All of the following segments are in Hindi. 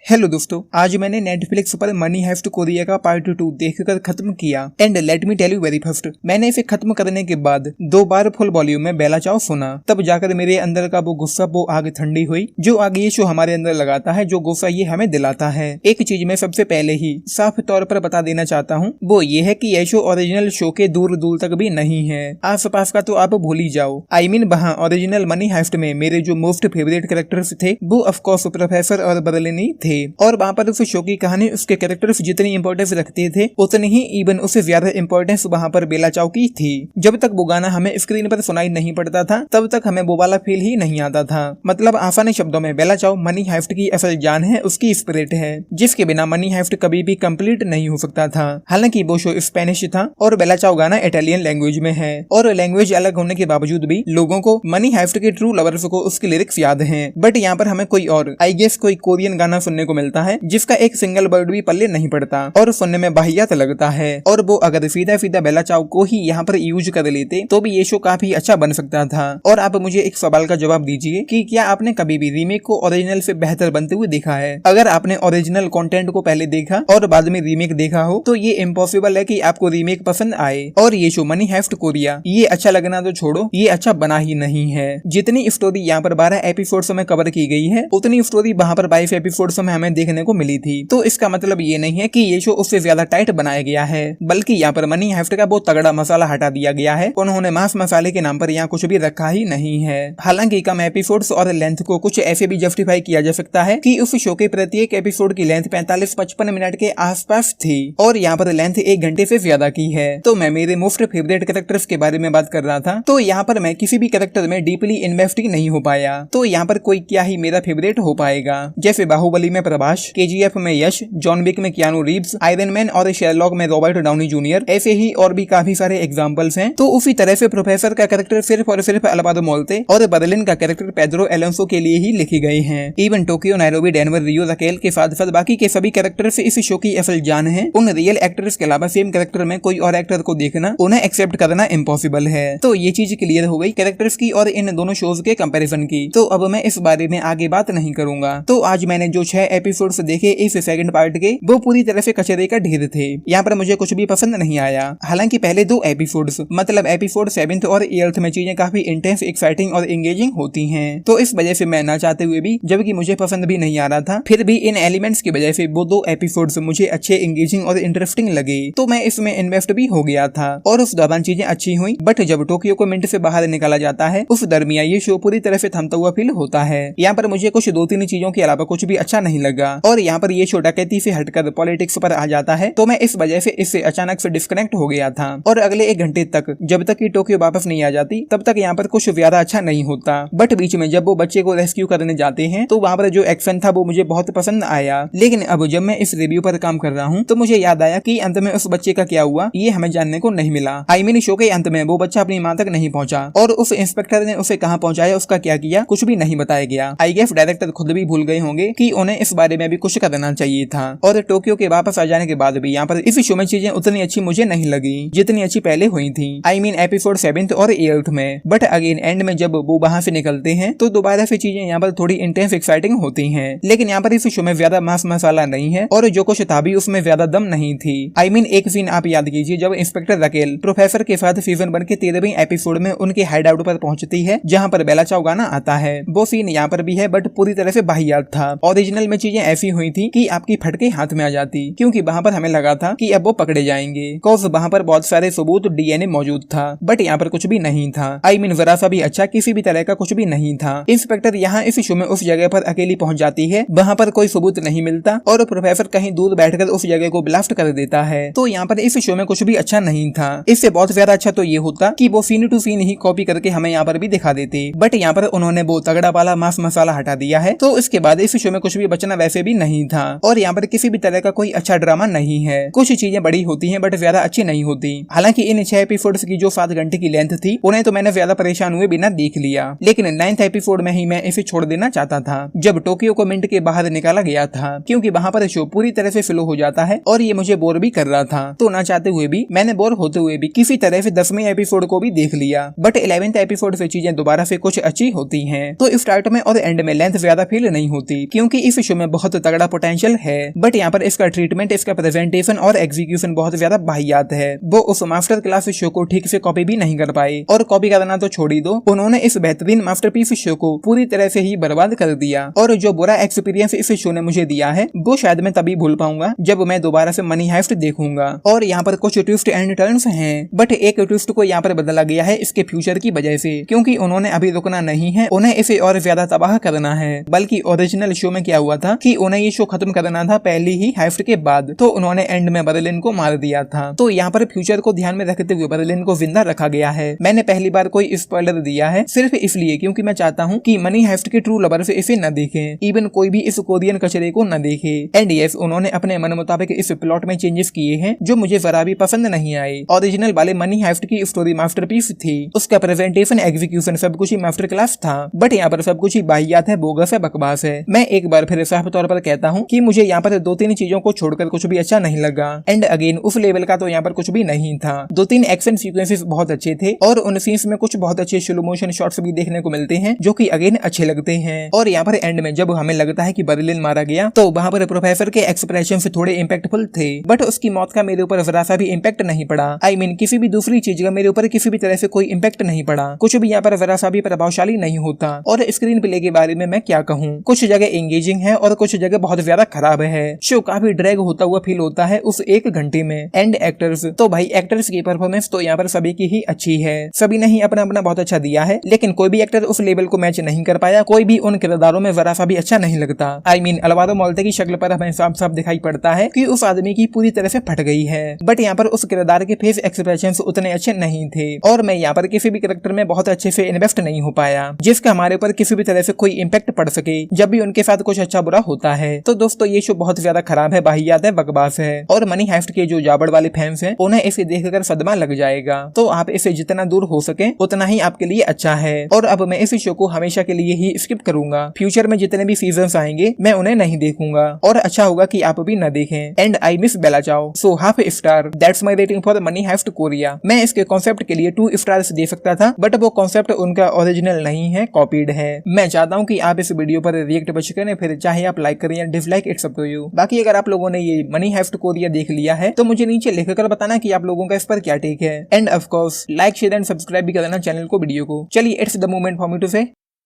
हेलो दोस्तों, आज मैंने नेटफ्लिक्स पर मनी हेस्ट कोरिया का पार्ट 2 देखकर खत्म किया। And let me tell you very first, मैंने इसे खत्म करने के बाद 2 बार फुल वॉल्यूम में बेला चाव सुना, तब जाकर मेरे अंदर का वो गुस्सा, वो आग ठंडी हुई जो आग ये शो हमारे अंदर लगाता है, जो गुस्सा ये हमें दिलाता है। एक चीज मैं सबसे पहले ही साफ तौर पर बता देना चाहता हूँ, वो ये है कि यह शो ओरिजिनल शो के दूर दूर तक भी नहीं है। आस पास का तो आप भूल ही जाओ। आई मीन वहाँ ओरिजिनल मनी हेस्ट में मेरे जो मोस्ट फेवरेट कैरेक्टर्स थे वो ऑफकोर्स प्रोफेसर और बर्लिनी थे, और वहाँ पर उस शो की कहानी उसके कैरेक्टर्स जितनी इंपॉर्टेंस रखते थे उतनी ही इवन उससे ज्यादा इंपॉर्टेंस वहाँ पर बेला चाव की थी। जब तक वो गाना हमें स्क्रीन पर सुनाई नहीं पड़ता था तब तक हमें वो वाला फील ही नहीं आता था। मतलब आसान शब्दों में बेला चाव मनी हेस्ट की असल जान है, उसकी स्पिरिट है, जिसके बिना मनी हेस्ट कभी भी कंप्लीट नहीं हो सकता था। हालांकि वो शो स्पेनिश था और बेला चाव गाना इटालियन लैंग्वेज में है, और लैंग्वेज अलग होने के बावजूद भी लोगों को मनी हेस्ट के ट्रू लवर्स को उसके लिरिक्स याद हैं। बट यहाँ पर हमें कोई और आई गेस कोई कोरियन गाना सुनने को मिलता है जिसका एक सिंगल वर्ड भी पल्ले नहीं पड़ता और सुनने में वाहियात लगता है। और वो अगर सीधा सीधा बेला चाव को ही यहाँ पर यूज कर लेते तो भी ये शो काफी अच्छा बन सकता था। और आप मुझे एक सवाल का जवाब दीजिए कि क्या आपने कभी भी रीमेक को ओरिजिनल से बेहतर बनते हुए देखा है? अगर आपने ओरिजिनल कंटेंट को पहले देखा और बाद में रीमेक देखा हो तो ये इम्पॉसिबल है कि आपको रीमेक पसंद आए। और ये शो मनी हेस्ट कोरिया, ये अच्छा लगना तो छोड़ो, ये अच्छा बना ही नहीं है। जितनी स्टोरी यहाँ पर 12 एपिसोड्स में कवर की गई है उतनी स्टोरी वहाँ पर 22 एपिसोड्स में हमें देखने को मिली थी। तो इसका मतलब ये नहीं है कि ये शो उससे ज्यादा टाइट बनाया गया है, बल्कि यहाँ पर मनी हेस्ट का बहुत तगड़ा मसाला हटा दिया गया है। उन्होंने मांस मसाले के नाम पर यहाँ कुछ भी रखा ही नहीं है। हालांकि कम एपिसोड्स और लेंथ को कुछ ऐसे भी जस्टिफाई किया जा सकता है कि उस शो के प्रत्येक एपिसोड की लेंथ 45-55 मिनट के आसपास थी और यहाँ पर लेंथ 1 घंटे से ज्यादा की है। तो मैं मेरे मोस्ट फेवरेट कैरेक्टर्स के बारे में बात कर रहा था, तो यहाँ पर मैं किसी भी कैरेक्टर में डीपली इन्वेस्टिंग नहीं हो पाया। तो यहाँ पर कोई क्या ही मेरा फेवरेट हो पाएगा। जैसे बाहुबली में प्रभास, KGF में यश, जॉन विक में कियानू रीव्स, आयरन मैन और शेरलॉक में रॉबर्ट डाउनी जूनियर, ऐसे ही और भी काफी सारे एग्जांपल्स हैं। तो उसी तरह से प्रोफेसर का कैरेक्टर सिर्फ और सिर्फ अल्वारो मोल्टे और बर्लिन का कैरेक्टर पेड्रो एलोंसो के लिए ही लिखी गई हैं। इवन टोक्यो, नायरोबी, डेनवर, रियो, रकेल के साथ साथ बाकी के सभी कैरेक्टर्स इस शो की असल जान है। उन रियल एक्टर्स के अलावा सेम कैरेक्टर में कोई और एक्टर को देखना, उन्हें एक्सेप्ट करना इम्पॉसिबल है। तो ये चीज क्लियर हो गई कैरेक्टर्स की और इन दोनों शोज के कंपैरिजन की। तो अब मैं इस बारे में आगे बात नहीं करूंगा। तो आज मैंने जो 6 एपिसोड्स देखे इस सेकंड पार्ट के, वो पूरी तरह से कचरे का ढेर थे। यहाँ पर मुझे कुछ भी पसंद नहीं आया। हालांकि पहले 2 एपिसोड्स मतलब एपिसोड 7th और 8th में चीजें काफी इंटेंस, एक्साइटिंग और एंगेजिंग होती हैं। तो इस वजह से मैं ना चाहते हुए भी, जबकि मुझे पसंद भी नहीं आ रहा था, फिर भी इन एलिमेंट्स की वजह से वो 2 एपिसोड्स मुझे अच्छे, एंगेजिंग और इंटरेस्टिंग लगे। तो मैं इसमें इन्वेस्ट भी हो गया था और उस दौरान चीजें अच्छी हुई। बट जब टोक्यो को मिनट से बाहर निकाला जाता है उस दरमियान ये शो पूरी तरह से थमता हुआ फील होता है। यहाँ पर मुझे कुछ 2-3 चीजों के अलावा कुछ भी अच्छा नहीं लगा। और यहाँ पर ये शो डकैती से हटकर पॉलिटिक्स पर आ जाता है, तो मैं इस वजह से इससे अचानक से डिस्कनेक्ट हो गया था। और अगले 1 घंटे तक, जब तक कि टोक्यो वापस नहीं आ जाती, तब तक यहाँ पर कुछ ज्यादा अच्छा नहीं होता। बट बीच में जब वो बच्चे को रेस्क्यू करने जाते हैं तो वहाँ पर जो एक्शन था वो मुझे बहुत पसंद आया। लेकिन अब जब मैं इस रिव्यू पर काम कर रहा हूँ तो मुझे याद आया कि अंत में उस बच्चे का क्या हुआ ये हमें जानने को नहीं मिला। आई मीन शो के अंत में वो बच्चा अपनी माँ तक नहीं पहुँचा और उस इंस्पेक्टर ने उसे कहाँ पहुँचाया, उसका क्या किया, कुछ भी नहीं बताया गया। आई गेस डायरेक्टर खुद भी भूल गए होंगे कि उन्हें इस बारे में भी कुछ करना चाहिए था। और टोक्यो के वापस आ जाने के बाद भी यहाँ पर इस शो में चीजें उतनी अच्छी मुझे नहीं लगी जितनी अच्छी पहले हुई थी। आई मीन एपिसोड 7th और 8th में। बट अगेन एंड में जब वो वहाँ से निकलते हैं तो दोबारा से चीजें यहाँ पर थोड़ी इंटेंस, एक्साइटिंग होती हैं। लेकिन यहाँ पर इस शो में ज्यादा मांस मसाला नहीं है और जो कुछ था भी उसमें ज्यादा दम नहीं थी। आई मीन एक सीन आप याद कीजिए जब इंस्पेक्टर रकेल प्रोफेसर के साथ सीजन 1 के 13वें एपिसोड में उनके हाइड आउट पर पहुंचती है जहाँ पर बेला चाव गाना आता है। वो सीन यहाँ पर भी है बट पूरी तरह से वाहियात था। ओरिजिनल में चीजें ऐसी हुई थी कि आपकी फटके हाथ में आ जाती, क्योंकि वहाँ पर हमें लगा था कि अब वो पकड़े जाएंगे, कॉज वहाँ पर बहुत सारे सबूत, DNA मौजूद था। बट यहाँ पर कुछ भी नहीं था। आई मीन जरा सा भी अच्छा किसी भी तरह का कुछ भी नहीं था। इंस्पेक्टर यहाँ इस शो में उस जगह पर अकेली पहुंच जाती है, वहाँ पर कोई सबूत नहीं मिलता और प्रोफेसर कहीं दूर बैठकर उस जगह को ब्लास्ट कर देता है। तो यहाँ पर इस शो में कुछ भी अच्छा नहीं था। इससे बहुत ज्यादा अच्छा तो ये होता कि वो सीन टू सीन ही कॉपी करके हमें यहाँ पर भी दिखा देते। बट यहाँ पर उन्होंने वो तगड़ा वाला मांस मसाला हटा दिया है, तो इसके बाद इस शो में कुछ भी बचना वैसे भी नहीं था। और यहाँ पर किसी भी तरह का कोई अच्छा ड्रामा नहीं है। कुछ चीजें बड़ी होती हैं बट ज्यादा अच्छी नहीं होती। हालांकि इन 6 एपिसोड्स की जो 7 घंटे की लेंथ थी उन्हें तो मैंने ज्यादा परेशान हुए बिना देख लिया। लेकिन 9th एपिसोड में ही मैं इसे छोड़ देना चाहता था जब टोक्यो को मिनट के बाहर निकाला गया था, क्योंकि वहाँ पर शो पूरी तरह से फ्लो हो जाता है और ये मुझे बोर भी कर रहा था। तो ना चाहते हुए भी मैंने बोर होते हुए भी किसी तरह से 10वें एपिसोड को भी देख लिया। बट 11th एपिसोड से चीजें दोबारा से कुछ अच्छी होती हैं। तो स्टार्ट में और एंड में लेंथ ज्यादा फील नहीं होती, क्योंकि इस शो शो में बहुत तगड़ा पोटेंशियल है, बट यहाँ पर इसका ट्रीटमेंट, इसका प्रेजेंटेशन और एग्जीक्यूशन बहुत ज्यादा वाहियात है। वो उस मास्टर क्लास शो को ठीक से कॉपी भी नहीं कर पाए, और कॉपी करना तो छोड़ ही दो, उन्होंने इस बेहतरीन मास्टरपीस शो को पूरी तरह से ही बर्बाद कर दिया। और जो बुरा एक्सपीरियंस इस शो ने मुझे दिया है वो शायद मैं तभी भूल पाऊंगा जब मैं दोबारा से मनी हाइस्ट देखूंगा। और यहाँ पर कुछ ट्विस्ट एंड टर्न्स हैं, बट एक ट्विस्ट को यहाँ पर बदला गया है इसके फ्यूचर की वजह से, क्योंकि उन्होंने अभी रुकना नहीं है, उन्हें इसे और ज्यादा तबाह करना है। बल्कि ओरिजिनल शो में क्या हुआ था कि उन्हें ये शो खत्म करना था पहली ही हाइस्ट के बाद, तो उन्होंने एंड में बर्लिन को मार दिया था। तो यहाँ पर फ्यूचर को ध्यान में रखते हुए बर्लिन को जिंदा रखा गया है। मैंने पहली बार कोई स्पॉइलर दिया है सिर्फ इसलिए क्योंकि मैं चाहता हूँ कि मनी हाइस्ट के ट्रू लवर्स इसे न देखें, इवन कोई भी इस कोरियन कचरे को न देखे। एंड यस, उन्होंने अपने मन मुताबिक इस प्लॉट में चेंजेस किए हैं जो मुझे जरा भी पसंद नहीं आए। ओरिजिनल वाले मनी हाइस्ट की स्टोरी मास्टरपीस थी, उसका प्रेजेंटेशन, एग्जीक्यूशन सब कुछ ही मास्टर क्लास था, बट यहाँ पर सब कुछ ही बाहियात है, बोगस है, बकवास है। मैं एक बार फिर साफ तौर पर कहता हूँ कि मुझे यहाँ पर 2-3 चीजों को छोड़कर कुछ भी अच्छा नहीं लगा। एंड अगेन उस लेवल का तो यहाँ पर कुछ भी नहीं था। 2-3 एक्शन सीक्वेंसेस बहुत अच्छे थे, और उन सीन्स में कुछ बहुत अच्छे स्लो मोशन शॉट्स भी देखने को मिलते हैं जो कि अगेन अच्छे लगते हैं। और यहाँ पर एंड में जब हमें लगता है कि बर्लिन मारा गया, तो वहाँ पर प्रोफेसर के एक्सप्रेशन से थोड़े इम्पैक्टफुल थे, बट उसकी मौत का मेरे ऊपर जरा सा भी इम्पैक्ट नहीं पड़ा। आई मीन किसी भी दूसरी चीज का मेरे ऊपर किसी भी तरह से कोई इम्पैक्ट नहीं पड़ा, कुछ भी यहाँ पर जरा सा भी प्रभावशाली नहीं होता। और स्क्रीन प्ले के बारे में मैं क्या कहूँ, कुछ जगह एंगेजिंग है और कुछ जगह बहुत ज्यादा खराब है। शो काफी ड्रैग होता हुआ फील होता है उस 1 घंटे में। एंड एक्टर्स, तो भाई एक्टर्स की परफॉर्मेंस तो यहाँ पर सभी की ही अच्छी है, सभी ने ही अपना अपना बहुत अच्छा दिया है, लेकिन कोई भी एक्टर उस लेवल को मैच नहीं कर पाया, कोई भी उन किरदारों में जरा सा भी अच्छा नहीं लगता। आई मीन अलवारो मोल्टे की शक्ल पर हमें साफ साफ दिखाई पड़ता है कि उस आदमी की पूरी तरह से फट गई है, बट यहाँ पर उस किरदार के फेस एक्सप्रेशंस उतने अच्छे नहीं थे, और मैं यहाँ पर किसी भी कैरेक्टर में बहुत अच्छे से इन्वेस्ट नहीं हो पाया जिसका हमारे ऊपर किसी भी तरह से कोई इम्पैक्ट पड़ सके जब भी उनके साथ कुछ अच्छा बुरा होता है। तो दोस्तों ये शो बहुत ज्यादा खराब है, बाहियात है, बकवास है, और मनी हाइस्ट के जो जाबड़ वाले फैंस हैं उन्हें इसे देखकर सदमा लग जाएगा। तो आप इसे जितना दूर हो सके उतना ही आपके लिए अच्छा है। और अब मैं इस शो को हमेशा के लिए ही स्किप करूंगा, फ्यूचर में जितने भी सीजन्स आएंगे मैं उन्हें नहीं देखूंगा, और अच्छा होगा कि आप भी न देखें। And I miss Bella Ciao, so half star, that's my rating for Money Heist Korea. मैं इसके कॉन्सेप्ट के लिए 2 स्टार्स दे सकता था, बट वो कॉन्सेप्ट उनका ओरिजिनल नहीं है, कॉपीड है। मैं चाहता हूँ कि आप इस वीडियो पर रिएक्ट बच करें, फिर चाहे आप लाइक करें या dislike, it's up to you. बाकी अगर आप लोगों ने ये मनी हाइस्ट कोरिया देख लिया है तो मुझे नीचे लिखकर बताना कि आप लोगों का इस पर क्या टेक है। And of course like, share and subscribe भी कर देना चैनल को, वीडियो को। चलिए, it's the moment for me to say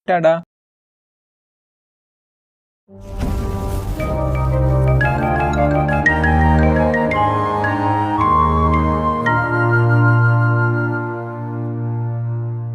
Tata.